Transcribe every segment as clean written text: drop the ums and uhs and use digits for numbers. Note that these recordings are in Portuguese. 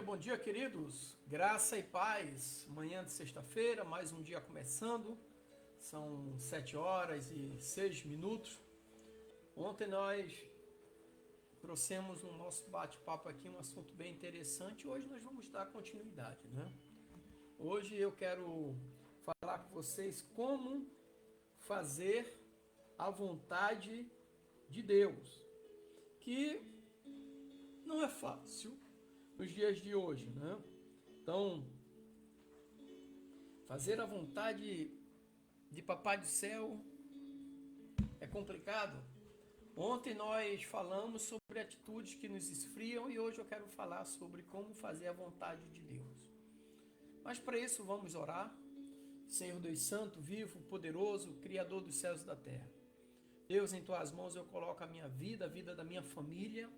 bom dia, queridos. Graça e paz. Manhã de sexta-feira, mais um dia começando. São 7h06. Ontem nós trouxemos no nosso bate-papo aqui um assunto bem interessante. Hoje nós vamos dar continuidade, né? Hoje eu quero falar com vocês como fazer a vontade de Deus, que não é fácil nos dias de hoje, né? Então, fazer a vontade de Papai do Céu é complicado. Ontem nós falamos sobre atitudes que nos esfriam e hoje eu quero falar sobre como fazer a vontade de Deus. Mas para isso vamos orar. Senhor Deus Santo, vivo, poderoso, Criador dos céus e da terra. Deus, em Tuas mãos eu coloco a minha vida, a vida da minha família,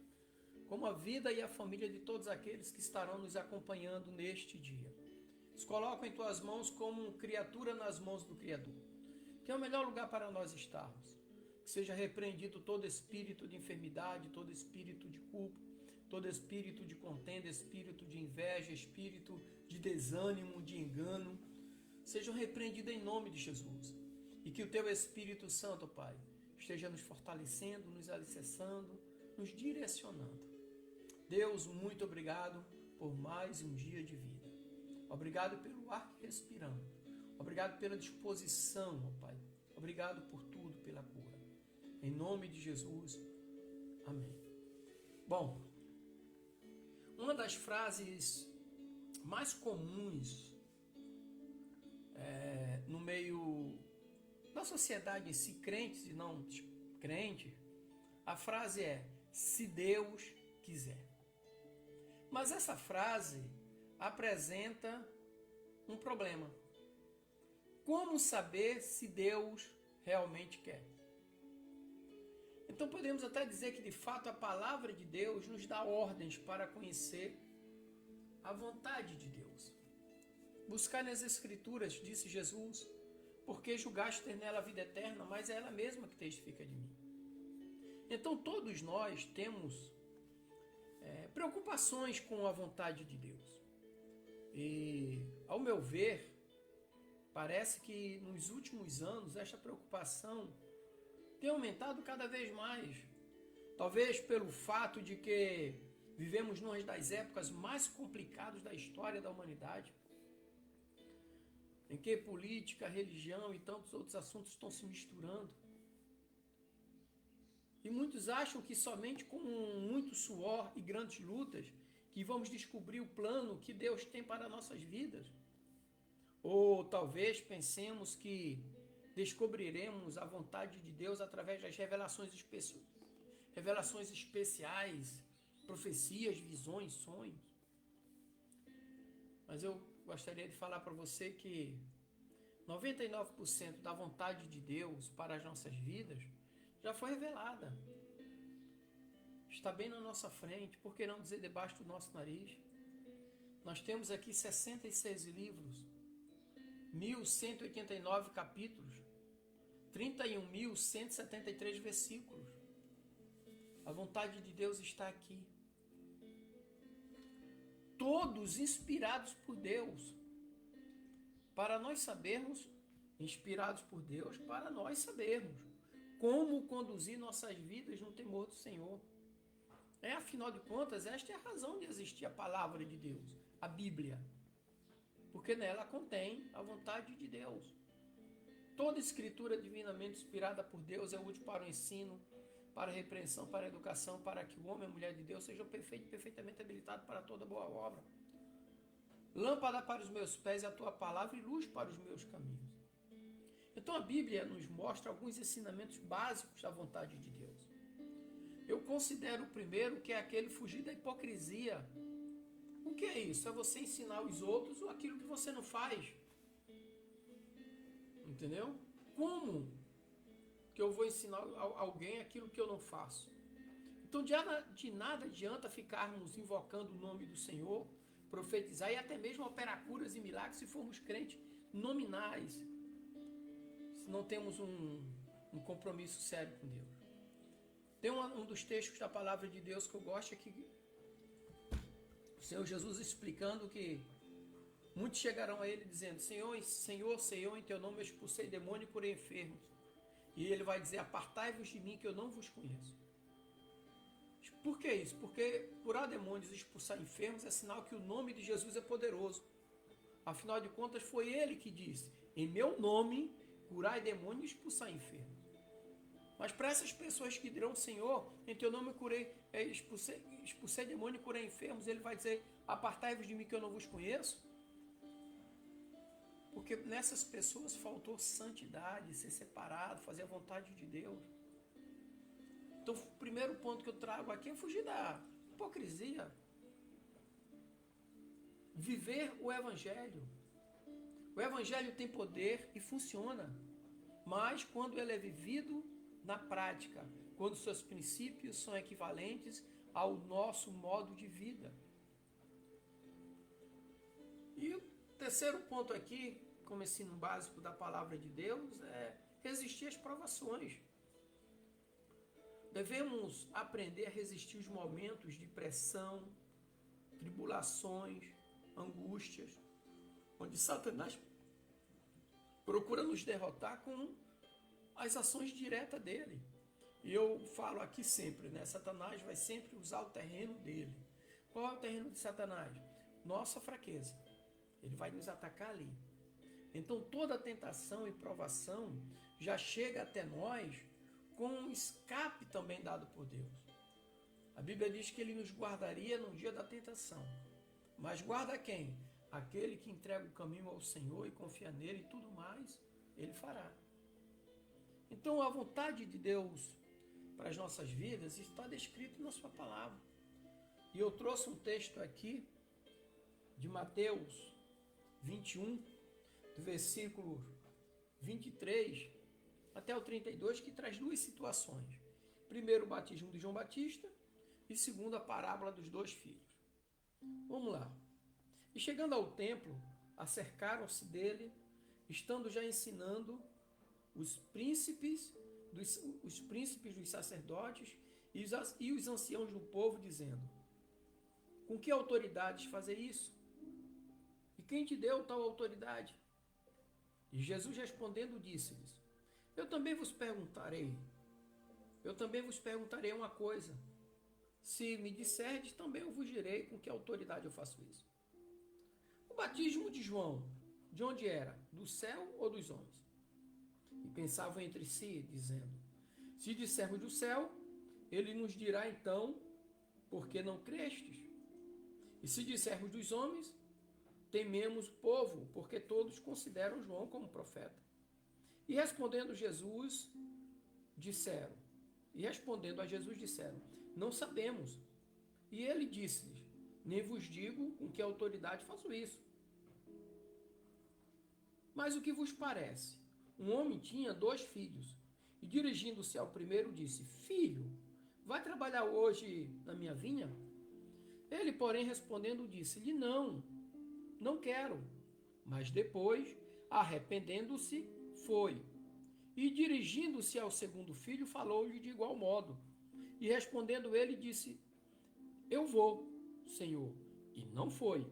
como a vida e a família de todos aqueles que estarão nos acompanhando neste dia. Os coloco em Tuas mãos como criatura nas mãos do Criador, que é o melhor lugar para nós estarmos. Que seja repreendido todo espírito de enfermidade, todo espírito de culpa, todo espírito de contenda, espírito de inveja, espírito de desânimo, de engano. Sejam repreendidos em nome de Jesus. E que o Teu Espírito Santo, Pai, esteja nos fortalecendo, nos alicerçando, nos direcionando. Deus, muito obrigado por mais um dia de vida. Obrigado pelo ar que respiramos. Obrigado pela disposição, ó Pai. Obrigado por tudo, pela cura. Em nome de Jesus. Amém. Bom, uma das frases mais comuns no meio da sociedade em si, crentes e não crentes, a frase é: se Deus quiser. Mas essa frase apresenta um problema. Como saber se Deus realmente quer? Então podemos até dizer que de fato a palavra de Deus nos dá ordens para conhecer a vontade de Deus. Buscar nas Escrituras, disse Jesus, porque julgaste ter nela a vida eterna, mas é ela mesma que testifica de mim. Então todos nós temos preocupações com a vontade de Deus. E, ao meu ver, parece que nos últimos anos esta preocupação tem aumentado cada vez mais. Talvez pelo fato de que vivemos numa das épocas mais complicadas da história da humanidade, em que política, religião e tantos outros assuntos estão se misturando. E muitos acham que somente com muito suor e grandes lutas que vamos descobrir o plano que Deus tem para nossas vidas. Ou talvez pensemos que descobriremos a vontade de Deus através das revelações especiais, profecias, visões, sonhos. Mas eu gostaria de falar para você que 99% da vontade de Deus para as nossas vidas já foi revelada. Está bem na nossa frente, por que não dizer debaixo do nosso nariz? Nós temos aqui 66 livros, 1.189 capítulos, 31.173 versículos. A vontade de Deus está aqui. Todos inspirados por Deus, para nós sabermos, inspirados por Deus, para nós sabermos como conduzir nossas vidas no temor do Senhor. Afinal de contas, esta é a razão de existir a palavra de Deus, a Bíblia, porque nela contém a vontade de Deus. Toda escritura divinamente inspirada por Deus é útil para o ensino, para a repreensão, para a educação, para que o homem e a mulher de Deus sejam perfeitamente habilitados para toda boa obra. Lâmpada para os meus pés é a tua palavra e luz para os meus caminhos. Então a Bíblia nos mostra alguns ensinamentos básicos da vontade de Deus. Eu considero o primeiro que é aquele fugir da hipocrisia. O que é isso? É você ensinar os outros aquilo que você não faz. Entendeu? Como que eu vou ensinar alguém aquilo que eu não faço? Então de nada adianta ficarmos invocando o nome do Senhor, profetizar e até mesmo operar curas e milagres se formos crentes nominais, se não temos um compromisso sério com Deus. Tem um dos textos da palavra de Deus que eu gosto, é que O Senhor Jesus explicando que muitos chegarão a ele dizendo: Senhor, Senhor, Senhor, em teu nome eu expulsei demônio e curei enfermos. E ele vai dizer: apartai-vos de mim que eu não vos conheço. Por que isso? Porque curar demônios e expulsar enfermos é sinal que o nome de Jesus é poderoso. Afinal de contas, foi ele que disse: em meu nome, curai demônios e expulsar enfermos. Mas para essas pessoas que dirão: Senhor, em teu nome eu expulsei demônio e curei enfermos, ele vai dizer: apartai-vos de mim que eu não vos conheço. Porque nessas pessoas faltou santidade, ser separado, fazer a vontade de Deus. Então, o primeiro ponto que eu trago aqui é fugir da hipocrisia. Viver o Evangelho. O Evangelho tem poder e funciona, mas quando ele é vivido na prática, quando seus princípios são equivalentes ao nosso modo de vida. E o terceiro ponto aqui, como ensino básico da palavra de Deus, é resistir às provações. Devemos aprender a resistir os momentos de pressão, tribulações, angústias, onde Satanás procura nos derrotar com as ações diretas dele. E eu falo aqui sempre, né? Satanás vai sempre usar o terreno dele. Qual é o terreno de Satanás? Nossa fraqueza. Ele vai nos atacar ali. Então toda tentação e provação já chega até nós com um escape também dado por Deus. A Bíblia diz que ele nos guardaria no dia da tentação. Mas guarda quem? Aquele que entrega o caminho ao Senhor e confia nele, e tudo mais ele fará. Então a vontade de Deus para as nossas vidas está descrito na sua palavra. E eu trouxe um texto aqui de Mateus 21, do versículo 23 até o 32, que traz duas situações. Primeiro, o batismo de João Batista, e segundo, a parábola dos dois filhos. Vamos lá. E chegando ao templo, acercaram-se dele, estando já ensinando os príncipes dos sacerdotes e os anciãos do povo, dizendo: com que autoridades fazer isso? E quem te deu tal autoridade? E Jesus respondendo disse-lhes: Eu também vos perguntarei uma coisa. Se me disserdes, também eu vos direi com que autoridade eu faço isso. O batismo de João, de onde era? Do céu ou dos homens? E pensavam entre si, dizendo: se dissermos do céu, ele nos dirá então, por que não crestes? E se dissermos dos homens, tememos o povo, porque todos consideram João como profeta. E respondendo a Jesus, disseram: não sabemos. E ele disse-lhes: nem vos digo com que autoridade faço isso. Mas o que vos parece? Um homem tinha 2 filhos, e dirigindo-se ao primeiro disse: filho, vai trabalhar hoje na minha vinha? Ele, porém, respondendo, disse-lhe: não quero. Mas depois, arrependendo-se, foi. E dirigindo-se ao segundo filho, falou-lhe de igual modo. E respondendo ele, disse: eu vou, Senhor. E não foi.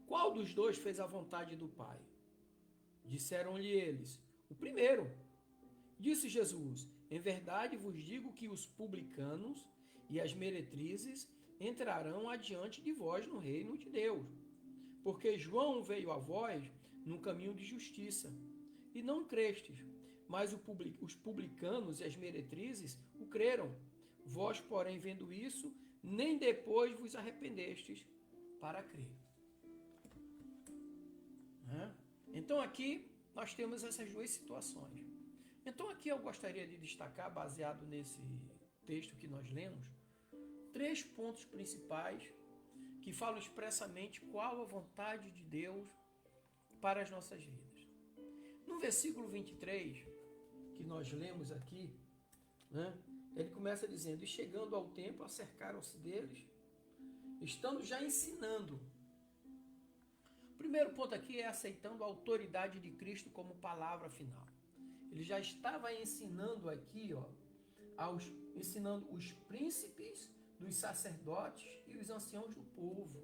Qual dos 2 fez a vontade do Pai? Disseram-lhe eles: o primeiro. Disse Jesus: em verdade vos digo que os publicanos e as meretrizes entrarão adiante de vós no reino de Deus. Porque João veio a vós num caminho de justiça, e não crestes, mas os publicanos e as meretrizes o creram. Vós, porém, vendo isso, nem depois vos arrependestes para crer. Então aqui nós temos essas duas situações. Então aqui eu gostaria de destacar, baseado nesse texto que nós lemos, 3 pontos principais que falam expressamente qual a vontade de Deus para as nossas vidas. No versículo 23, que nós lemos aqui, ele começa dizendo: e chegando ao templo, acercaram-se deles, estando já ensinando. O primeiro ponto aqui é aceitando a autoridade de Cristo como palavra final. Ele já estava ensinando aqui, ensinando os príncipes dos sacerdotes e os anciãos do povo.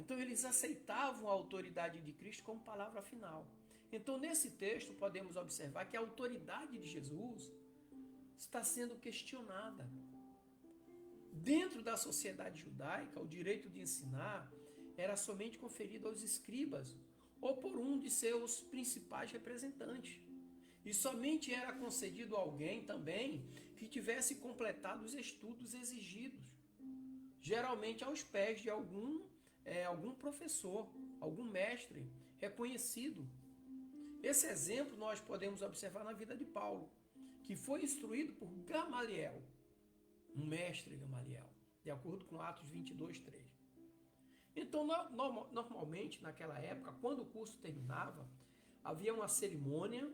Então eles aceitavam a autoridade de Cristo como palavra final. Então nesse texto podemos observar que a autoridade de Jesus está sendo questionada. Dentro da sociedade judaica, o direito de ensinar era somente conferido aos escribas ou por um de seus principais representantes. E somente era concedido a alguém também que tivesse completado os estudos exigidos, geralmente aos pés de algum professor, algum mestre reconhecido. Esse exemplo nós podemos observar na vida de Paulo, que foi instruído por Gamaliel, um mestre Gamaliel, de acordo com Atos 22, 3. Então, normalmente, naquela época, quando o curso terminava, havia uma cerimônia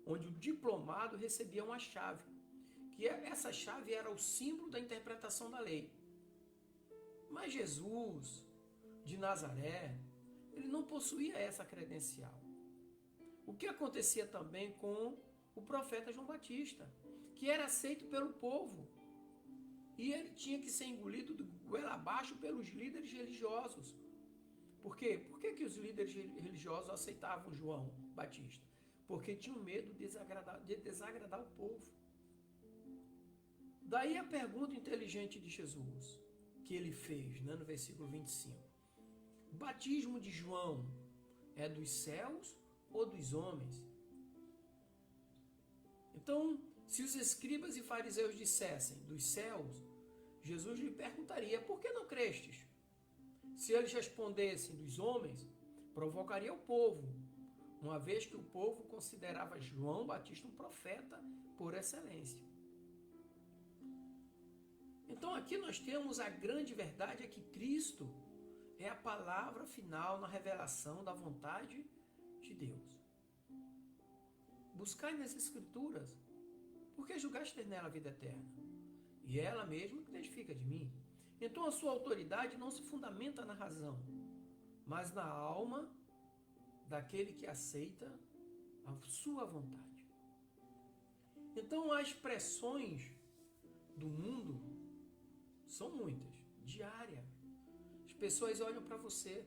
onde o diplomado recebia uma chave, que essa chave era o símbolo da interpretação da lei. Mas Jesus, de Nazaré, ele não possuía essa credencial. O que acontecia também com o profeta João Batista, que era aceito pelo povo, e ele tinha que ser engolido do goela abaixo pelos líderes religiosos. Por quê? Por que os líderes religiosos aceitavam João Batista? Porque tinham medo de desagradar o povo. Daí a pergunta inteligente de Jesus, que ele fez, no versículo 25. O batismo de João é dos céus ou dos homens? Então, se os escribas e fariseus dissessem dos céus, Jesus lhe perguntaria, por que não crestes? Se eles respondessem dos homens, provocaria o povo, uma vez que o povo considerava João Batista um profeta por excelência. Então aqui nós temos a grande verdade, é que Cristo é a palavra final na revelação da vontade de Deus. Buscai nas Escrituras, porque julgaste nela a vida eterna, e ela mesma que testifica de mim. Então a sua autoridade não se fundamenta na razão, mas na alma daquele que aceita a sua vontade. Então as expressões do mundo são muitas, diária. As pessoas olham para você,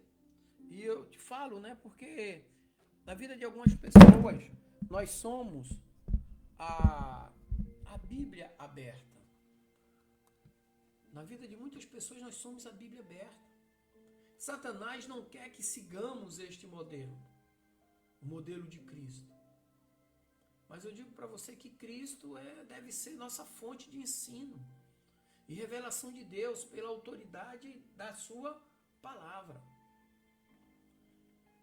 e eu te falo, porque na vida de algumas pessoas nós somos a Bíblia aberta. Na vida de muitas pessoas nós somos a Bíblia aberta. Satanás não quer que sigamos este modelo, o modelo de Cristo. Mas eu digo para você que Cristo deve ser nossa fonte de ensino e revelação de Deus pela autoridade da sua palavra.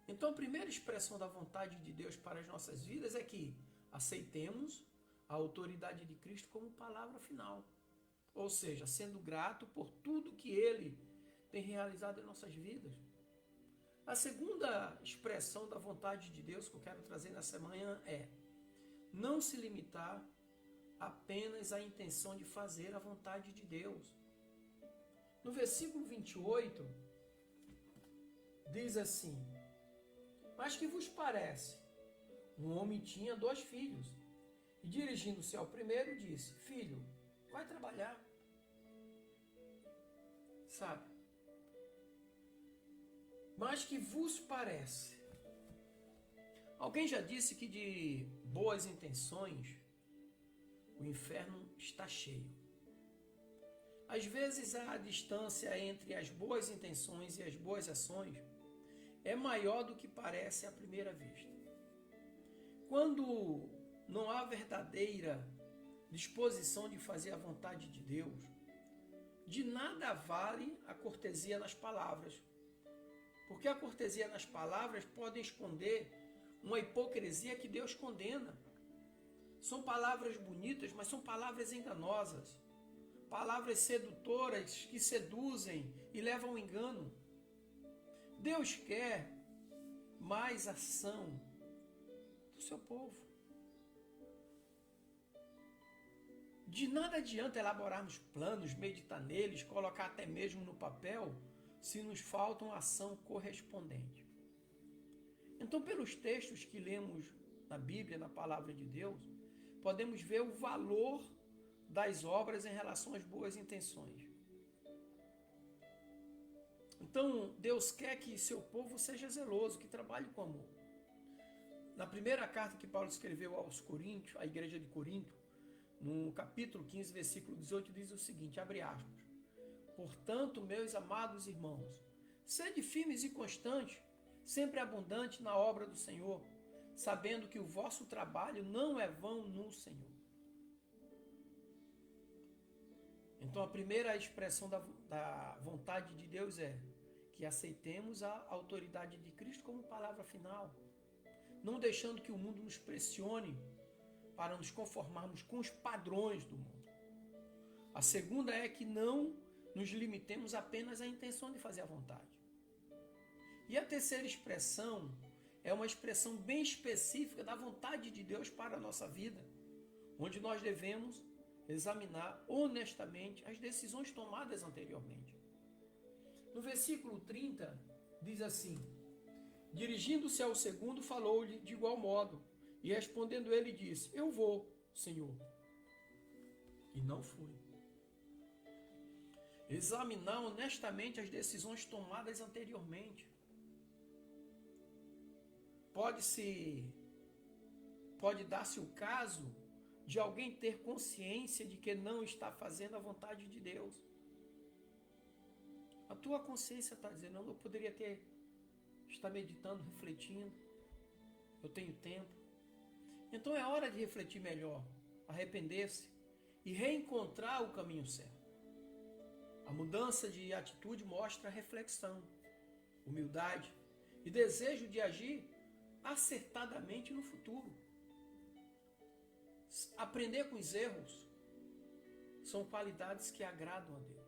Então a primeira expressão da vontade de Deus para as nossas vidas é que aceitemos a autoridade de Cristo como palavra final. Ou seja, sendo grato por tudo que Ele tem realizado em nossas vidas. A segunda expressão da vontade de Deus que eu quero trazer nessa manhã é não se limitar apenas à intenção de fazer a vontade de Deus. No versículo 28, diz assim: mas que vos parece? Um homem tinha 2 filhos, e dirigindo-se ao primeiro, disse: filho, vai trabalhar. Sabe? Mas que vos parece? Alguém já disse que de boas intenções o inferno está cheio. Às vezes a distância entre as boas intenções e as boas ações é maior do que parece à primeira vista. Quando não há verdadeira disposição de fazer a vontade de Deus, de nada vale a cortesia nas palavras, porque a cortesia nas palavras pode esconder uma hipocrisia que Deus condena. São palavras bonitas, mas são palavras enganosas, palavras sedutoras que seduzem e levam ao engano. Deus quer mais ação do seu povo. De nada adianta elaborarmos planos, meditar neles, colocar até mesmo no papel, se nos falta uma ação correspondente. Então, pelos textos que lemos na Bíblia, na Palavra de Deus, podemos ver o valor das obras em relação às boas intenções. Então, Deus quer que seu povo seja zeloso, que trabalhe com amor. Na primeira carta que Paulo escreveu aos Coríntios, à igreja de Corinto, no capítulo 15, versículo 18, diz o seguinte, abre aspas, portanto, meus amados irmãos, sede firmes e constantes, sempre abundantes na obra do Senhor, sabendo que o vosso trabalho não é vão no Senhor. Então, a primeira expressão da vontade de Deus é que aceitemos a autoridade de Cristo como palavra final, não deixando que o mundo nos pressione para nos conformarmos com os padrões do mundo. A segunda é que não nos limitemos apenas à intenção de fazer a vontade. E a terceira expressão é uma expressão bem específica da vontade de Deus para a nossa vida, onde nós devemos examinar honestamente as decisões tomadas anteriormente. No versículo 30, diz assim, dirigindo-se ao segundo, falou-lhe de igual modo, e respondendo ele disse, eu vou, Senhor. E não fui. Examinar honestamente as decisões tomadas anteriormente. Pode dar-se o caso de alguém ter consciência de que não está fazendo a vontade de Deus. A tua consciência está dizendo, eu poderia estar meditando, refletindo, eu tenho tempo. Então é hora de refletir melhor, arrepender-se e reencontrar o caminho certo. A mudança de atitude mostra reflexão, humildade e desejo de agir acertadamente no futuro. Aprender com os erros são qualidades que agradam a Deus.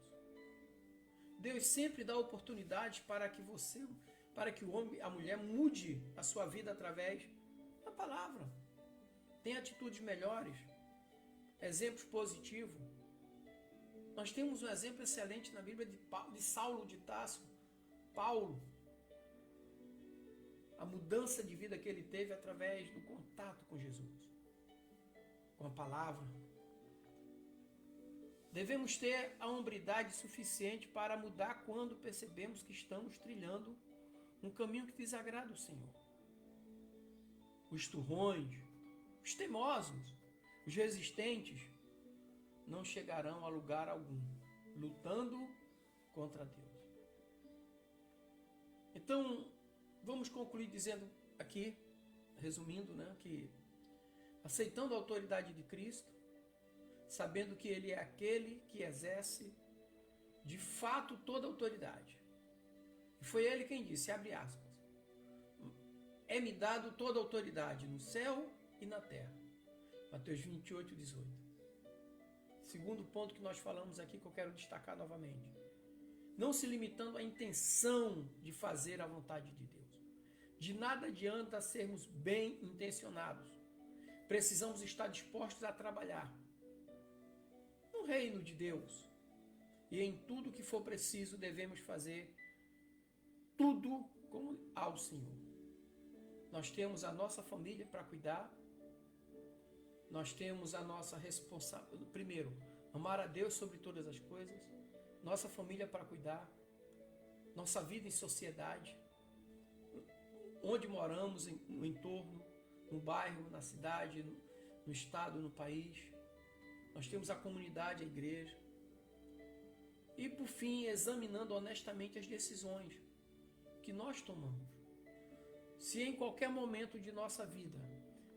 Deus sempre dá oportunidades para que o homem, a mulher mude a sua vida através da palavra. Tem atitudes melhores, exemplos positivos. Nós temos um exemplo excelente na Bíblia de Saulo de Tarso, Paulo. A mudança de vida que ele teve através do contato com Jesus, com a palavra. Devemos ter a hombridade suficiente para mudar quando percebemos que estamos trilhando um caminho que desagrada o Senhor. Os turrões, os teimosos, os resistentes não chegarão a lugar algum, lutando contra Deus. Então, vamos concluir dizendo aqui, resumindo, que aceitando a autoridade de Cristo, sabendo que Ele é aquele que exerce de fato toda a autoridade. E foi Ele quem disse, abre aspas, é-me dado toda a autoridade no céu e na terra. Mateus 28, 18. Segundo ponto que nós falamos aqui, que eu quero destacar novamente. Não se limitando à intenção de fazer a vontade de Deus. De nada adianta sermos bem intencionados. Precisamos estar dispostos a trabalhar no reino de Deus. E em tudo que for preciso, devemos fazer tudo como ao Senhor. Nós temos a nossa família para cuidar. Nós temos a nossa responsabilidade. Primeiro, amar a Deus sobre todas as coisas. Nossa família para cuidar. Nossa vida em sociedade. Onde moramos, no entorno, no bairro, na cidade, no estado, no país. Nós temos a comunidade, a igreja. E, por fim, examinando honestamente as decisões que nós tomamos. Se em qualquer momento de nossa vida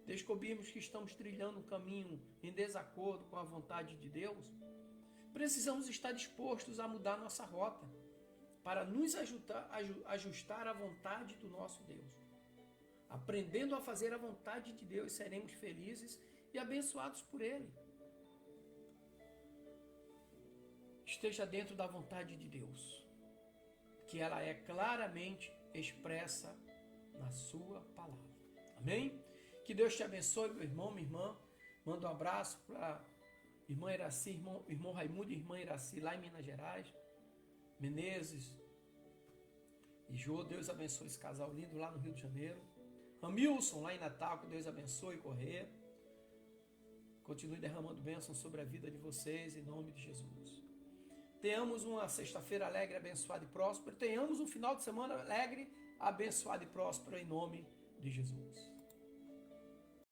descobrirmos que estamos trilhando um caminho em desacordo com a vontade de Deus, precisamos estar dispostos a mudar nossa rota para nos ajustar à vontade do nosso Deus. Aprendendo a fazer a vontade de Deus, seremos felizes e abençoados por Ele. Esteja dentro da vontade de Deus, que ela é claramente expressa na sua palavra. Amém? Que Deus te abençoe, meu irmão, minha irmã. Manda um abraço para irmã Iraci, irmão Raimundo e irmã Iraci, lá em Minas Gerais. Menezes e Jô, Deus abençoe esse casal lindo lá no Rio de Janeiro. Ramilson, lá em Natal, que Deus abençoe, Corrêa. continue derramando bênçãos sobre a vida de vocês, em nome de Jesus. Tenhamos uma sexta-feira alegre, abençoada e próspera. Tenhamos um final de semana alegre, abençoado e próspero, em nome de Jesus.